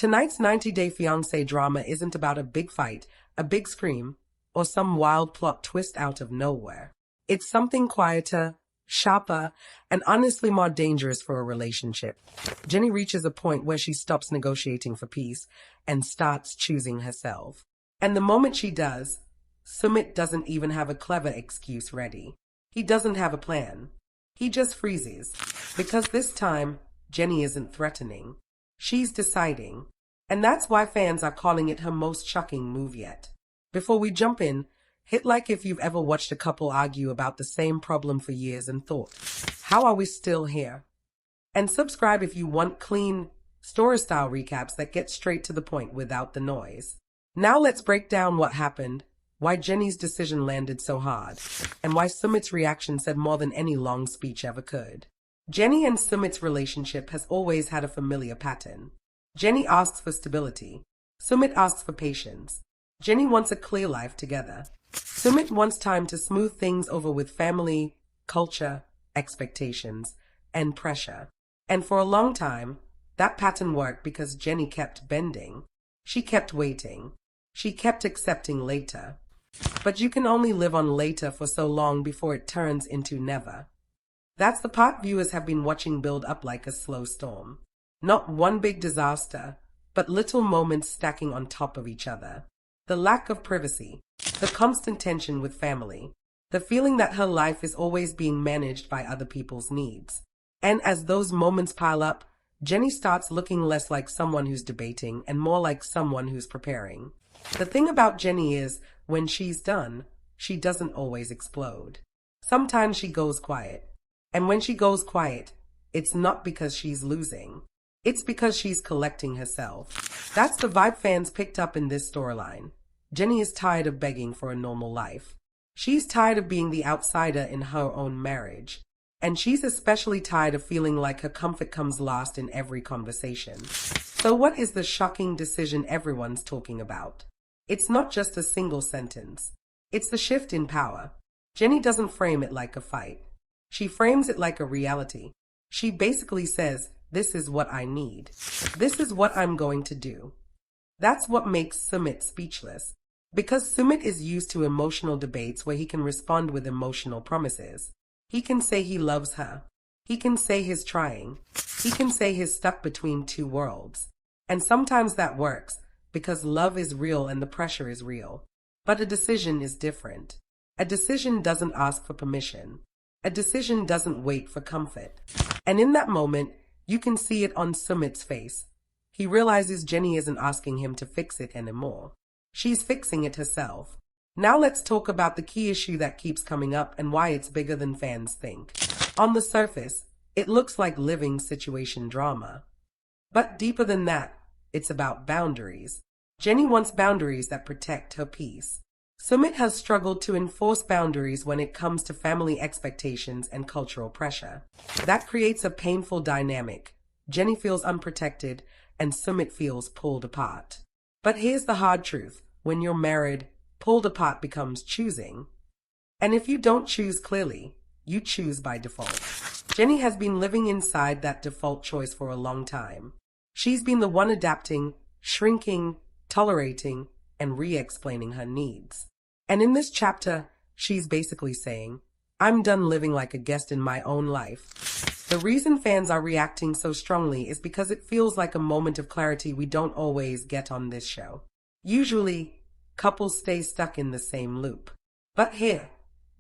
Tonight's 90-Day Fiancé drama isn't about a big fight, a big scream, or some wild plot twist out of nowhere. It's something quieter, sharper, and honestly more dangerous for a relationship. Jenny reaches a point where she stops negotiating for peace and starts choosing herself. And the moment she does, Sumit doesn't even have a clever excuse ready. He doesn't have a plan. He just freezes. Because this time, Jenny isn't threatening. She's deciding. And that's why fans are calling it her most shocking move yet. Before we jump in, hit like if you've ever watched a couple argue about the same problem for years and thought, how are we still here? And subscribe if you want clean, story-style recaps that get straight to the point without the noise. Now let's break down what happened, why Jenny's decision landed so hard, and why Sumit's reaction said more than any long speech ever could. Jenny and Sumit's relationship has always had a familiar pattern. Jenny asks for stability. Sumit asks for patience. Jenny wants a clear life together. Sumit wants time to smooth things over with family, culture, expectations, and pressure. And for a long time, that pattern worked because Jenny kept bending. She kept waiting. She kept accepting later. But you can only live on later for so long before it turns into never. That's the part viewers have been watching build up like a slow storm. Not one big disaster, but little moments stacking on top of each other. The lack of privacy, the constant tension with family, the feeling that her life is always being managed by other people's needs. And as those moments pile up, Jenny starts looking less like someone who's debating and more like someone who's preparing. The thing about Jenny is, when she's done, she doesn't always explode. Sometimes she goes quiet. And when she goes quiet, it's not because she's losing. It's because she's collecting herself. That's the vibe fans picked up in this storyline. Jenny is tired of begging for a normal life. She's tired of being the outsider in her own marriage. And she's especially tired of feeling like her comfort comes last in every conversation. So what is the shocking decision everyone's talking about? It's not just a single sentence. It's the shift in power. Jenny doesn't frame it like a fight. She frames it like a reality. She basically says, this is what I need. This is what I'm going to do. That's what makes Sumit speechless. Because Sumit is used to emotional debates where he can respond with emotional promises. He can say he loves her. He can say he's trying. He can say he's stuck between two worlds. And sometimes that works because love is real and the pressure is real. But a decision is different. A decision doesn't ask for permission. A decision doesn't wait for comfort. And in that moment, you can see it on Sumit's face. He realizes Jenny isn't asking him to fix it anymore. She's fixing it herself. Now let's talk about the key issue that keeps coming up and why it's bigger than fans think. On the surface, it looks like living situation drama. But deeper than that, it's about boundaries. Jenny wants boundaries that protect her peace. Sumit has struggled to enforce boundaries when it comes to family expectations and cultural pressure. That creates a painful dynamic. Jenny feels unprotected, and Sumit feels pulled apart. But here's the hard truth. When you're married, pulled apart becomes choosing. And if you don't choose clearly, you choose by default. Jenny has been living inside that default choice for a long time. She's been the one adapting, shrinking, tolerating, and re-explaining her needs. And in this chapter, she's basically saying, I'm done living like a guest in my own life. The reason fans are reacting so strongly is because it feels like a moment of clarity we don't always get on this show. Usually, couples stay stuck in the same loop. But here,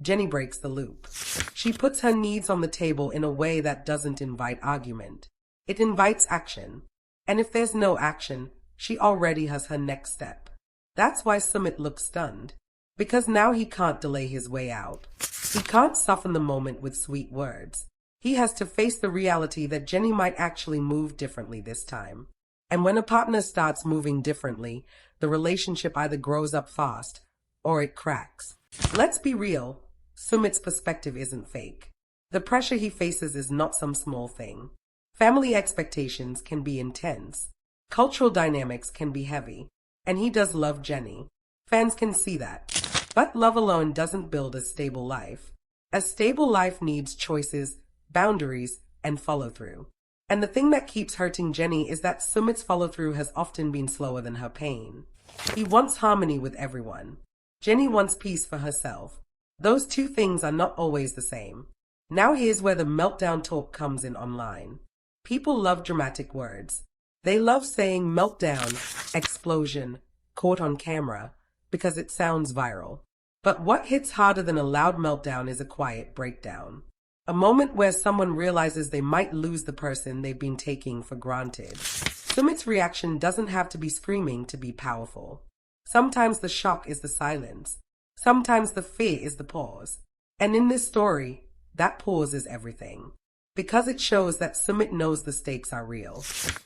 Jenny breaks the loop. She puts her needs on the table in a way that doesn't invite argument. It invites action. And if there's no action, she already has her next step. That's why Sumit looks stunned. Because now he can't delay his way out. He can't soften the moment with sweet words. He has to face the reality that Jenny might actually move differently this time. And when a partner starts moving differently, the relationship either grows up fast or it cracks. Let's be real, Sumit's perspective isn't fake. The pressure he faces is not some small thing. Family expectations can be intense. Cultural dynamics can be heavy. And he does love Jenny. Fans can see that. But love alone doesn't build a stable life. A stable life needs choices, boundaries, and follow-through. And the thing that keeps hurting Jenny is that Sumit's follow-through has often been slower than her pain. He wants harmony with everyone. Jenny wants peace for herself. Those two things are not always the same. Now here's where the meltdown talk comes in online. People love dramatic words. They love saying meltdown, explosion, caught on camera, because it sounds viral. But what hits harder than a loud meltdown is a quiet breakdown. A moment where someone realizes they might lose the person they've been taking for granted. Sumit's reaction doesn't have to be screaming to be powerful. Sometimes the shock is the silence. Sometimes the fear is the pause. And in this story, that pause is everything. Because it shows that Sumit knows the stakes are real.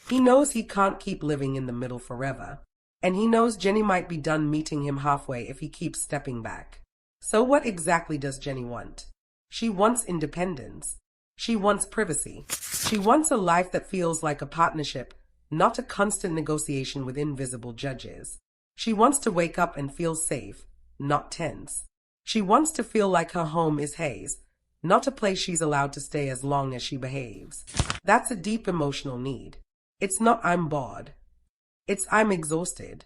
He knows he can't keep living in the middle forever. And he knows Jenny might be done meeting him halfway if he keeps stepping back. So what exactly does Jenny want? She wants independence. She wants privacy. She wants a life that feels like a partnership, not a constant negotiation with invisible judges. She wants to wake up and feel safe, not tense. She wants to feel like her home is his, not a place she's allowed to stay as long as she behaves. That's a deep emotional need. It's not "I'm bored." It's "I'm exhausted."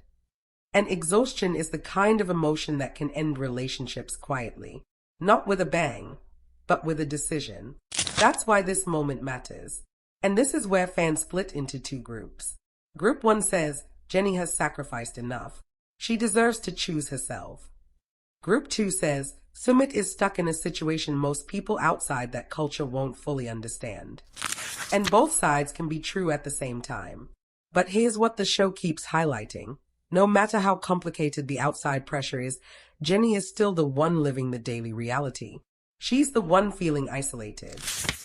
And exhaustion is the kind of emotion that can end relationships quietly. Not with a bang, but with a decision. That's why this moment matters. And this is where fans split into two groups. Group 1 says, Jenny has sacrificed enough. She deserves to choose herself. Group 2 says, Sumit is stuck in a situation most people outside that culture won't fully understand. And both sides can be true at the same time. But here's what the show keeps highlighting. No matter how complicated the outside pressure is, Jenny is still the one living the daily reality. She's the one feeling isolated.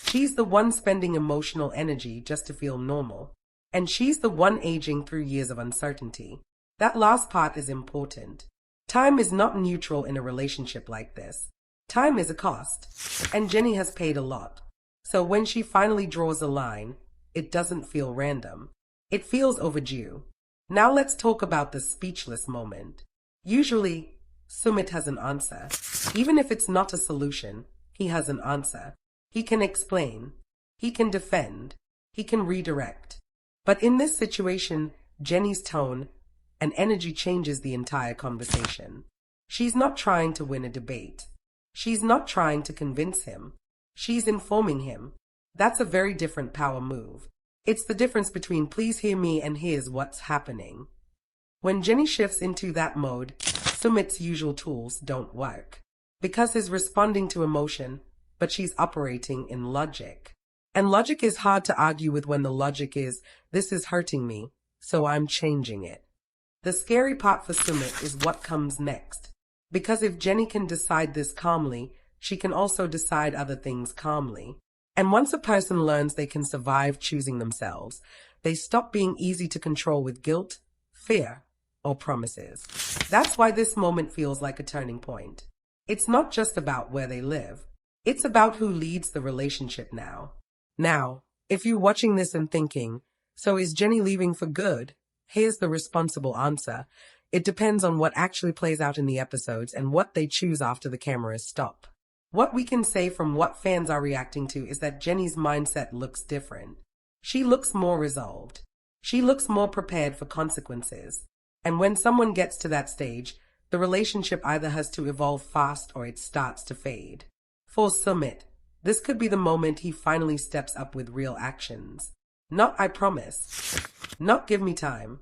She's the one spending emotional energy just to feel normal. And she's the one aging through years of uncertainty. That last part is important. Time is not neutral in a relationship like this. Time is a cost. And Jenny has paid a lot. So when she finally draws a line, it doesn't feel random. It feels overdue. Now let's talk about the speechless moment. Usually, Sumit has an answer. Even if it's not a solution, he has an answer. He can explain. He can defend. He can redirect. But in this situation, Jenny's tone and energy changes the entire conversation. She's not trying to win a debate. She's not trying to convince him. She's informing him. That's a very different power move. It's the difference between "please hear me" and "here's what's happening." When Jenny shifts into that mode, Sumit's usual tools don't work. Because he's responding to emotion, but she's operating in logic. And logic is hard to argue with when the logic is, "this is hurting me, so I'm changing it." The scary part for Sumit is what comes next. Because if Jenny can decide this calmly, she can also decide other things calmly. And once a person learns they can survive choosing themselves, they stop being easy to control with guilt, fear, or promises. That's why this moment feels like a turning point. It's not just about where they live. It's about who leads the relationship now. Now, if you're watching this and thinking, so is Jenny leaving for good? Here's the responsible answer. It depends on what actually plays out in the episodes and what they choose after the cameras stop. What we can say from what fans are reacting to is that Jenny's mindset looks different. She looks more resolved. She looks more prepared for consequences. And when someone gets to that stage, the relationship either has to evolve fast or it starts to fade. For Sumit, this could be the moment he finally steps up with real actions. Not "I promise." Not "give me time."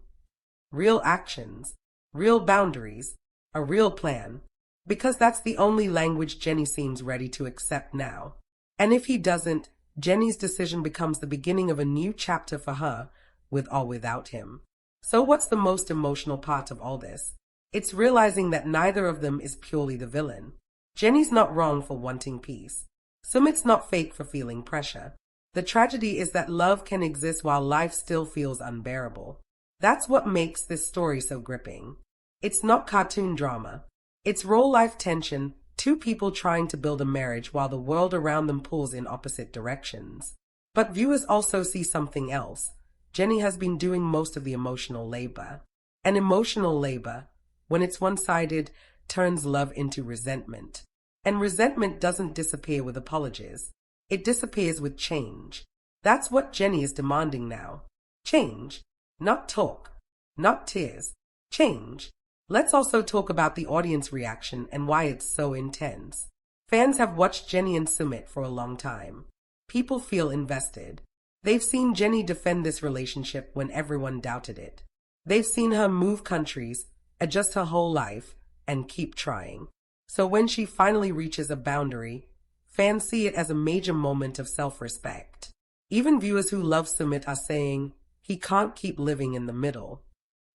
Real actions. Real boundaries. A real plan. Because that's the only language Jenny seems ready to accept now. And if he doesn't, Jenny's decision becomes the beginning of a new chapter for her, with or without him. So what's the most emotional part of all this? It's realizing that neither of them is purely the villain. Jenny's not wrong for wanting peace. Sumit's not fake for feeling pressure. The tragedy is that love can exist while life still feels unbearable. That's what makes this story so gripping. It's not cartoon drama. It's real-life tension, two people trying to build a marriage while the world around them pulls in opposite directions. But viewers also see something else. Jenny has been doing most of the emotional labor. And emotional labor, when it's one-sided, turns love into resentment. And resentment doesn't disappear with apologies. It disappears with change. That's what Jenny is demanding now. Change. Not talk. Not tears. Change. Let's also talk about the audience reaction and why it's so intense. Fans have watched Jenny and Sumit for a long time. People feel invested. They've seen Jenny defend this relationship when everyone doubted it. They've seen her move countries, adjust her whole life, and keep trying. So when she finally reaches a boundary, fans see it as a major moment of self-respect. Even viewers who love Sumit are saying, he can't keep living in the middle.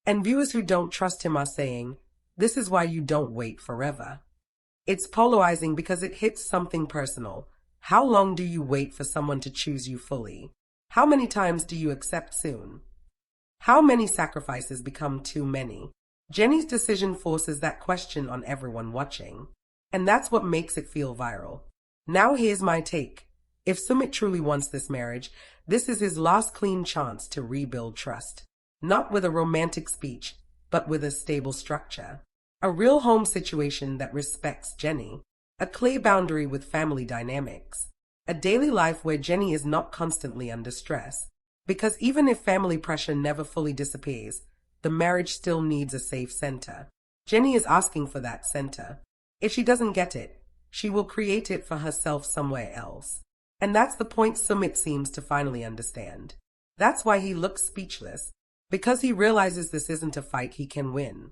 And viewers who don't trust him are saying, this is why you don't wait forever. It's polarizing because it hits something personal. How long do you wait for someone to choose you fully? How many times do you accept soon? How many sacrifices become too many? Jenny's decision forces that question on everyone watching. And that's what makes it feel viral. Now here's my take. If Sumit truly wants this marriage, this is his last clean chance to rebuild trust. Not with a romantic speech, but with a stable structure. A real home situation that respects Jenny. A clear boundary with family dynamics. A daily life where Jenny is not constantly under stress. Because even if family pressure never fully disappears, the marriage still needs a safe center. Jenny is asking for that center. If she doesn't get it, she will create it for herself somewhere else. And that's the point Sumit seems to finally understand. That's why he looks speechless. Because he realizes this isn't a fight he can win.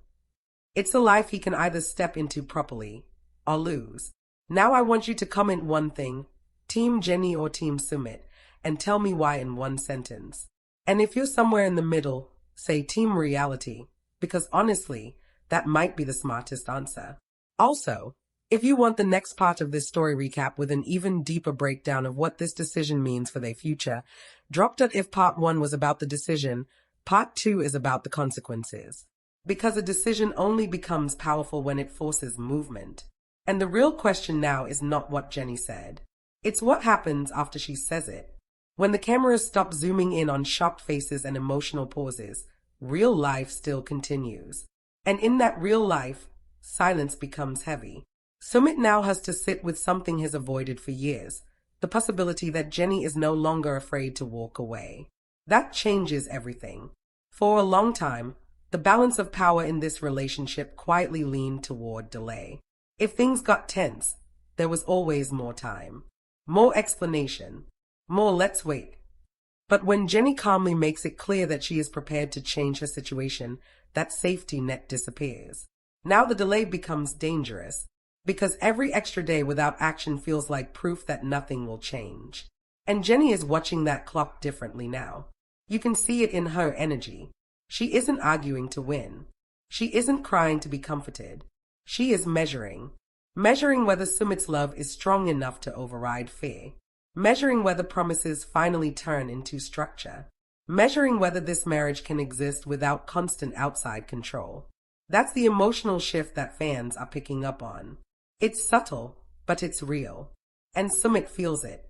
It's a life he can either step into properly or lose. Now I want you to comment one thing, Team Jenny or Team Sumit, and tell me why in one sentence. And if you're somewhere in the middle, say Team Reality, because honestly, that might be the smartest answer. Also, if you want the next part of this story recap with an even deeper breakdown of what this decision means for their future, drop it. If part 1 was about the decision, part 2 is about the consequences. Because a decision only becomes powerful when it forces movement. And the real question now is not what Jenny said. It's what happens after she says it. When the cameras stop zooming in on shocked faces and emotional pauses, real life still continues. And in that real life, silence becomes heavy. Sumit now has to sit with something he's avoided for years, the possibility that Jenny is no longer afraid to walk away. That changes everything. For a long time, the balance of power in this relationship quietly leaned toward delay. If things got tense, there was always more time. More explanation. More let's wait. But when Jenny calmly makes it clear that she is prepared to change her situation, that safety net disappears. Now the delay becomes dangerous, because every extra day without action feels like proof that nothing will change. And Jenny is watching that clock differently now. You can see it in her energy. She isn't arguing to win. She isn't crying to be comforted. She is measuring. Measuring whether Sumit's love is strong enough to override fear. Measuring whether promises finally turn into structure. Measuring whether this marriage can exist without constant outside control. That's the emotional shift that fans are picking up on. It's subtle, but it's real. And Sumit feels it.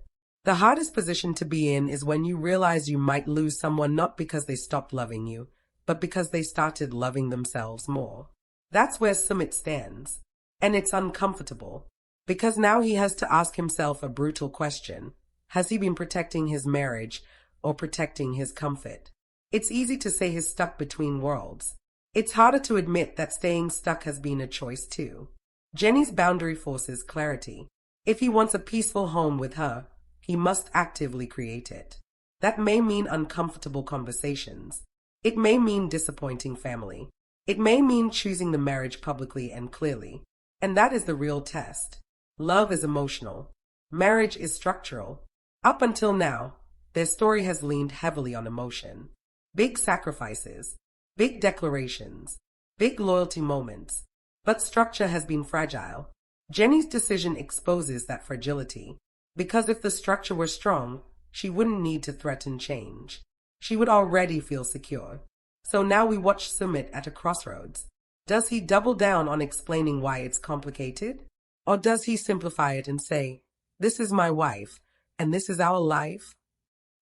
The hardest position to be in is when you realize you might lose someone not because they stopped loving you, but because they started loving themselves more. That's where Sumit stands. And it's uncomfortable. Because now he has to ask himself a brutal question. Has he been protecting his marriage or protecting his comfort? It's easy to say he's stuck between worlds. It's harder to admit that staying stuck has been a choice too. Jenny's boundary forces clarity. If he wants a peaceful home with her, he must actively create it. That may mean uncomfortable conversations. It may mean disappointing family. It may mean choosing the marriage publicly and clearly. And that is the real test. Love is emotional. Marriage is structural. Up until now, their story has leaned heavily on emotion. Big sacrifices, big declarations, big loyalty moments. But structure has been fragile. Jenny's decision exposes that fragility. Because if the structure were strong, she wouldn't need to threaten change. She would already feel secure. So now we watch Sumit at a crossroads. Does he double down on explaining why it's complicated? Or does he simplify it and say, this is my wife, and this is our life?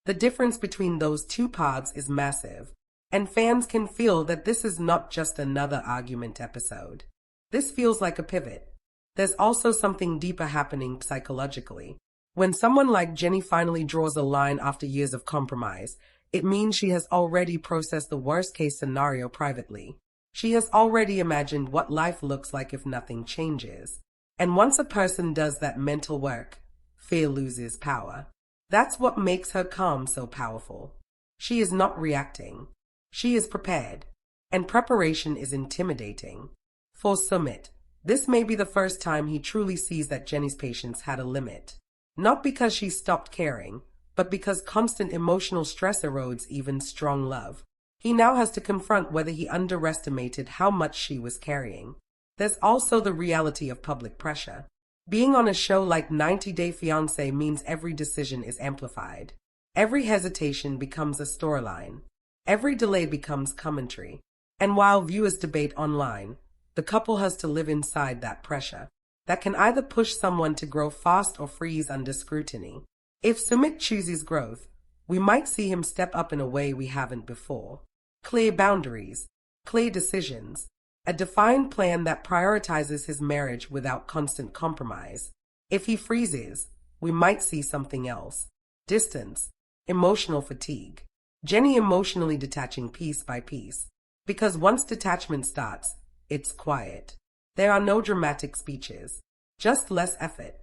The difference between those two paths is massive, and fans can feel that this is not just another argument episode. This feels like a pivot. There's also something deeper happening psychologically. When someone like Jenny finally draws a line after years of compromise, it means she has already processed the worst-case scenario privately. She has already imagined what life looks like if nothing changes. And once a person does that mental work, fear loses power. That's what makes her calm so powerful. She is not reacting. She is prepared. And preparation is intimidating. For Sumit, this may be the first time he truly sees that Jenny's patience had a limit. Not because she stopped caring, but because constant emotional stress erodes even strong love. He now has to confront whether he underestimated how much she was carrying. There's also the reality of public pressure. Being on a show like 90 Day Fiancé means every decision is amplified. Every hesitation becomes a storyline. Every delay becomes commentary. And while viewers debate online, the couple has to live inside that pressure. That can either push someone to grow fast or freeze under scrutiny. If Sumit chooses growth, we might see him step up in a way we haven't before. Clear boundaries, clear decisions, a defined plan that prioritizes his marriage without constant compromise. If he freezes, we might see something else. Distance, emotional fatigue. Jenny emotionally detaching piece by piece. Because once detachment starts, it's quiet. There are no dramatic speeches. Just less effort,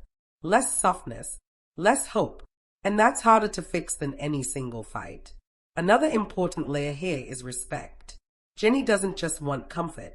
less softness, less hope. And that's harder to fix than any single fight. Another important layer here is respect. Jenny doesn't just want comfort.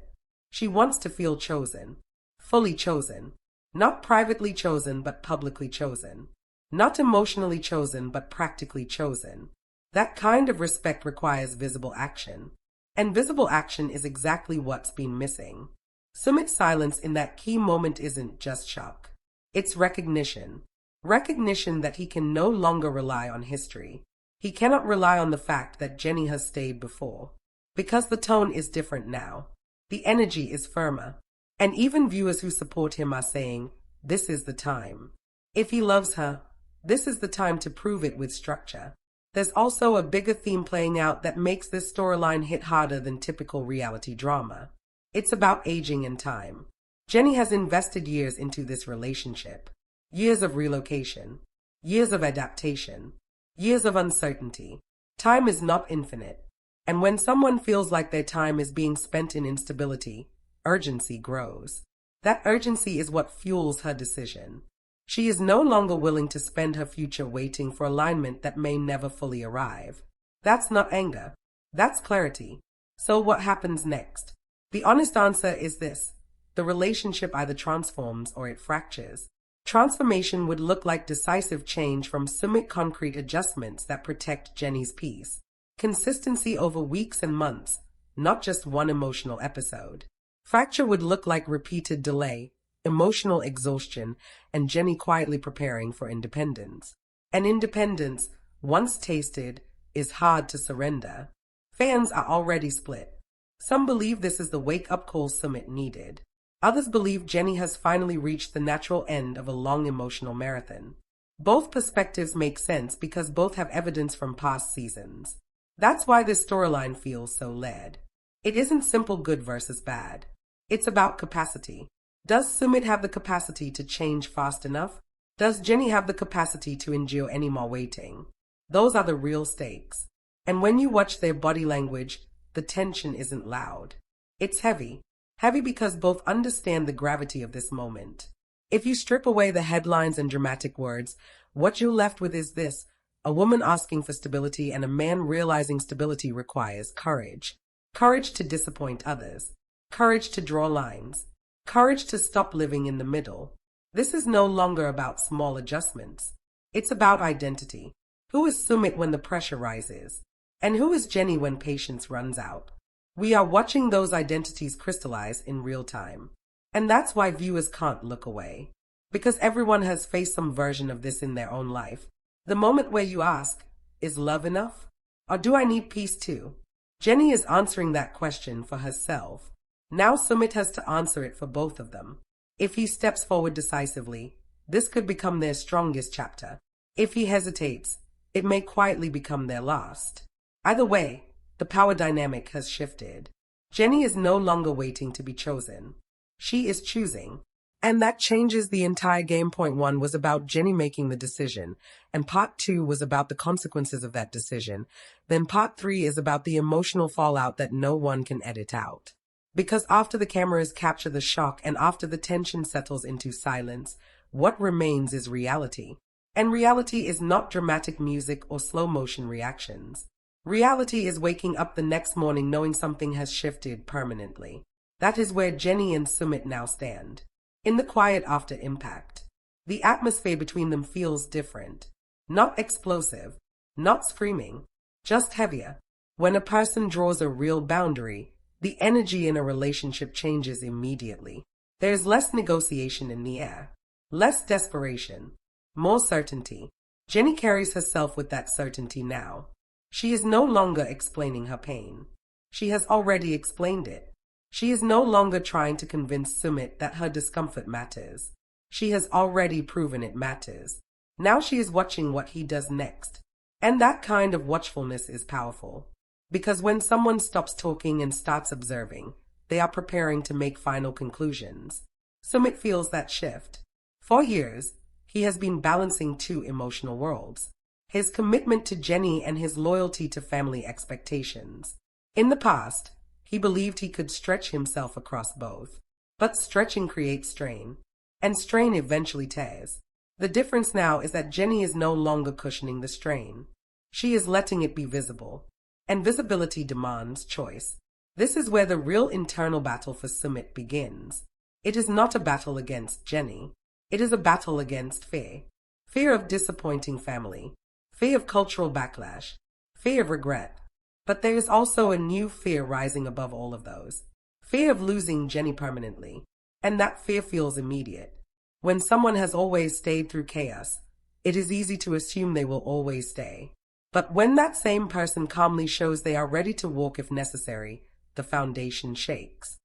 She wants to feel chosen. Fully chosen. Not privately chosen, but publicly chosen. Not emotionally chosen, but practically chosen. That kind of respect requires visible action. And visible action is exactly what's been missing. Sumit's silence in that key moment isn't just shock. It's recognition. Recognition that he can no longer rely on history. He cannot rely on the fact that Jenny has stayed before. Because the tone is different now. The energy is firmer. And even viewers who support him are saying, this is the time. If he loves her, this is the time to prove it with structure. There's also a bigger theme playing out that makes this storyline hit harder than typical reality drama. It's about aging and time. Jenny has invested years into this relationship. Years of relocation. Years of adaptation. Years of uncertainty. Time is not infinite. And when someone feels like their time is being spent in instability, urgency grows. That urgency is what fuels her decision. She is no longer willing to spend her future waiting for alignment that may never fully arrive. That's not anger. That's clarity. So what happens next? The honest answer is this. The relationship either transforms or it fractures. Transformation would look like decisive change from Sumit, concrete adjustments that protect Jenny's peace. Consistency over weeks and months, not just one emotional episode. Fracture would look like repeated delay, emotional exhaustion, and Jenny quietly preparing for independence. And independence, once tasted, is hard to surrender. Fans are already split. Some believe this is the wake-up call Sumit needed. Others believe Jenny has finally reached the natural end of a long emotional marathon. Both perspectives make sense because both have evidence from past seasons. That's why this storyline feels so layered. It isn't simple good versus bad. It's about capacity. Does Sumit have the capacity to change fast enough? Does Jenny have the capacity to endure any more waiting? Those are the real stakes. And when you watch their body language, the tension isn't loud. It's heavy. Heavy because both understand the gravity of this moment. If you strip away the headlines and dramatic words, what you're left with is this: a woman asking for stability and a man realizing stability requires courage. Courage to disappoint others. Courage to draw lines. Courage to stop living in the middle. This is no longer about small adjustments. It's about identity. Who is Sumit when the pressure rises? And who is Jenny when patience runs out? We are watching those identities crystallize in real time. And that's why viewers can't look away. Because everyone has faced some version of this in their own life. The moment where you ask, is love enough? Or do I need peace too? Jenny is answering that question for herself. Now Sumit has to answer it for both of them. If he steps forward decisively, this could become their strongest chapter. If he hesitates, it may quietly become their last. Either way, the power dynamic has shifted. Jenny is no longer waiting to be chosen. She is choosing. And that changes the entire game. Point one was about Jenny making the decision, and part two was about the consequences of that decision. Then part three is about the emotional fallout that no one can edit out. Because after the cameras capture the shock and after the tension settles into silence, what remains is reality. And reality is not dramatic music or slow motion reactions. Reality is waking up the next morning knowing something has shifted permanently. That is where Jenny and Sumit now stand. In the quiet after impact, the atmosphere between them feels different. Not explosive, not screaming, just heavier. When a person draws a real boundary, the energy in a relationship changes immediately. There's less negotiation in the air, less desperation, more certainty. Jenny carries herself with that certainty now. She is no longer explaining her pain. She has already explained it. She is no longer trying to convince Sumit that her discomfort matters. She has already proven it matters. Now she is watching what he does next. And that kind of watchfulness is powerful. Because when someone stops talking and starts observing, they are preparing to make final conclusions. Sumit feels that shift. For years, he has been balancing two emotional worlds. His commitment to Jenny and his loyalty to family expectations. In the past, he believed he could stretch himself across both. But stretching creates strain, and strain eventually tears. The difference now is that Jenny is no longer cushioning the strain. She is letting it be visible. And visibility demands choice. This is where the real internal battle for Sumit begins. It is not a battle against Jenny. It is a battle against fear. Fear of disappointing family. Fear of cultural backlash. Fear of regret. But there is also a new fear rising above all of those. Fear of losing Jenny permanently. And that fear feels immediate. When someone has always stayed through chaos, it is easy to assume they will always stay. But when that same person calmly shows they are ready to walk if necessary, the foundation shakes.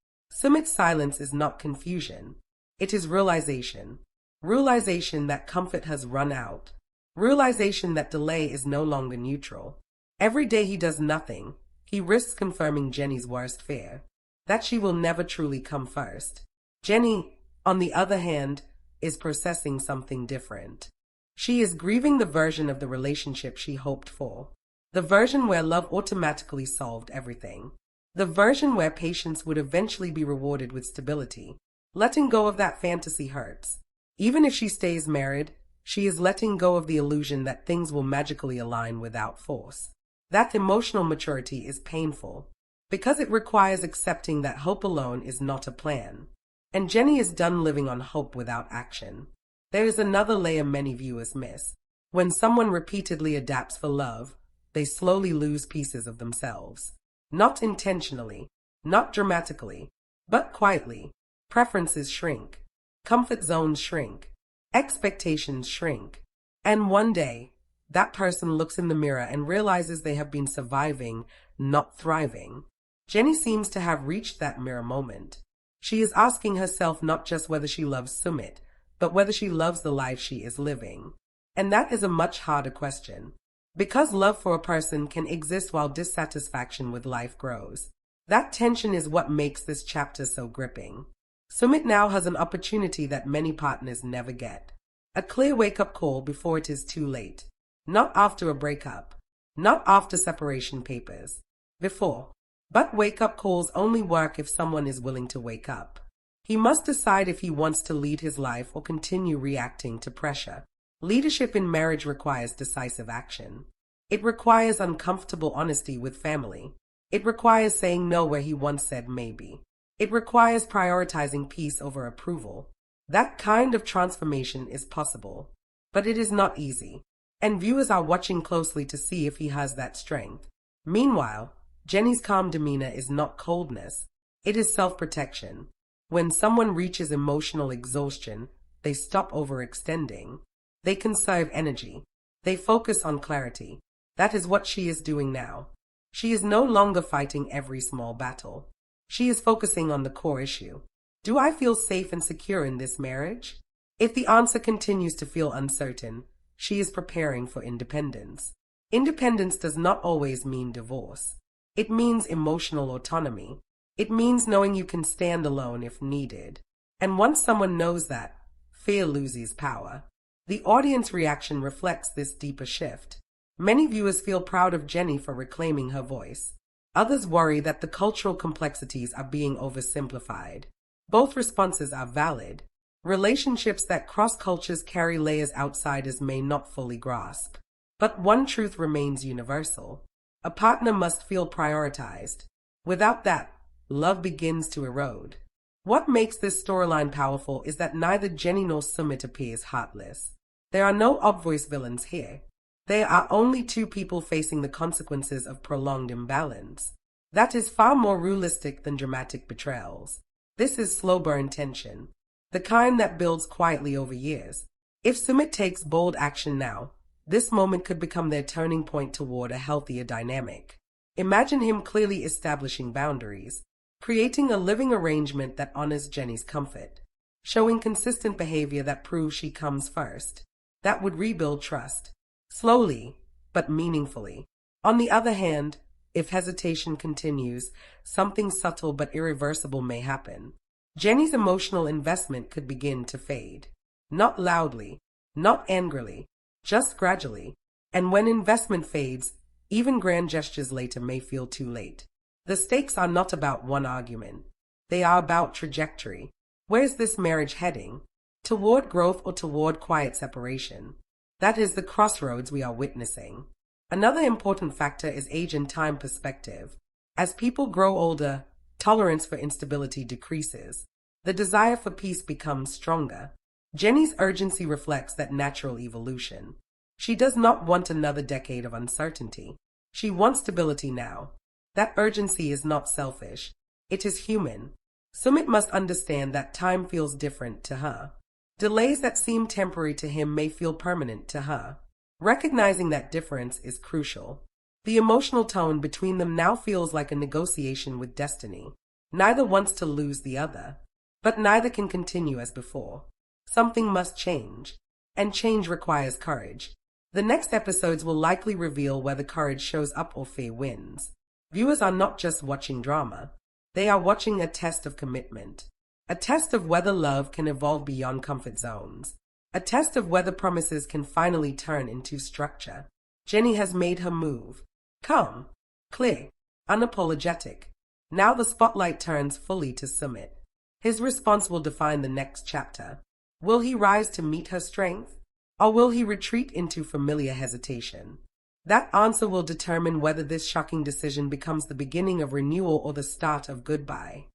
Sumit's silence is not confusion. It is realization. Realization that comfort has run out. Realization that delay is no longer neutral. Every day he does nothing, he risks confirming Jenny's worst fear, that she will never truly come first. Jenny, on the other hand, is processing something different. She is grieving the version of the relationship she hoped for. The version where love automatically solved everything. The version where patience would eventually be rewarded with stability. Letting go of that fantasy hurts. Even if she stays married, she is letting go of the illusion that things will magically align without force. That emotional maturity is painful, because it requires accepting that hope alone is not a plan. And Jenny is done living on hope without action. There is another layer many viewers miss. When someone repeatedly adapts for love, they slowly lose pieces of themselves. Not intentionally, not dramatically, but quietly. Preferences shrink. Comfort zones shrink. Expectations shrink. And one day, that person looks in the mirror and realizes they have been surviving, not thriving. Jenny seems to have reached that mirror moment. She is asking herself not just whether she loves Sumit, but whether she loves the life she is living. And that is a much harder question. Because love for a person can exist while dissatisfaction with life grows. That tension is what makes this chapter so gripping. Sumit now has an opportunity that many partners never get. A clear wake-up call before it is too late. Not after a breakup. Not after separation papers. Before. But wake-up calls only work if someone is willing to wake up. He must decide if he wants to lead his life or continue reacting to pressure. Leadership in marriage requires decisive action. It requires uncomfortable honesty with family. It requires saying no where he once said maybe. It requires prioritizing peace over approval. That kind of transformation is possible, but it is not easy. And viewers are watching closely to see if he has that strength. Meanwhile, Jenny's calm demeanor is not coldness. It is self-protection. When someone reaches emotional exhaustion, they stop overextending. They conserve energy. They focus on clarity. That is what she is doing now. She is no longer fighting every small battle. She is focusing on the core issue. Do I feel safe and secure in this marriage? If the answer continues to feel uncertain, she is preparing for independence. Independence does not always mean divorce. It means emotional autonomy. It means knowing you can stand alone if needed. And once someone knows that, fear loses power. The audience reaction reflects this deeper shift. Many viewers feel proud of Jenny for reclaiming her voice. Others worry that the cultural complexities are being oversimplified. Both responses are valid. Relationships that cross cultures carry layers outsiders may not fully grasp. But one truth remains universal. A partner must feel prioritized. Without that, love begins to erode. What makes this storyline powerful is that neither Jenny nor Sumit appears heartless. There are no obvious villains here. There are only two people facing the consequences of prolonged imbalance. That is far more realistic than dramatic betrayals. This is slow burn tension, the kind that builds quietly over years. If Sumit takes bold action now, this moment could become their turning point toward a healthier dynamic. Imagine him clearly establishing boundaries, creating a living arrangement that honors Jenny's comfort, showing consistent behavior that proves she comes first. That would rebuild trust, slowly, but meaningfully. On the other hand, if hesitation continues, something subtle but irreversible may happen. Jenny's emotional investment could begin to fade. Not loudly, not angrily, just gradually. And when investment fades, even grand gestures later may feel too late. The stakes are not about one argument. They are about trajectory. Where's this marriage heading? Toward growth or toward quiet separation? That is the crossroads we are witnessing. Another important factor is age and time perspective. As people grow older, tolerance for instability decreases. The desire for peace becomes stronger. Jenny's urgency reflects that natural evolution. She does not want another decade of uncertainty. She wants stability now. That urgency is not selfish. It is human. Sumit must understand that time feels different to her. Delays that seem temporary to him may feel permanent to her. Recognizing that difference is crucial. The emotional tone between them now feels like a negotiation with destiny. Neither wants to lose the other, but neither can continue as before. Something must change, and change requires courage. The next episodes will likely reveal whether courage shows up or fear wins. Viewers are not just watching drama. They are watching a test of commitment. A test of whether love can evolve beyond comfort zones. A test of whether promises can finally turn into structure. Jenny has made her move. Calm, clear, unapologetic. Now the spotlight turns fully to Sumit. His response will define the next chapter. Will he rise to meet her strength? Or will he retreat into familiar hesitation? That answer will determine whether this shocking decision becomes the beginning of renewal or the start of goodbye.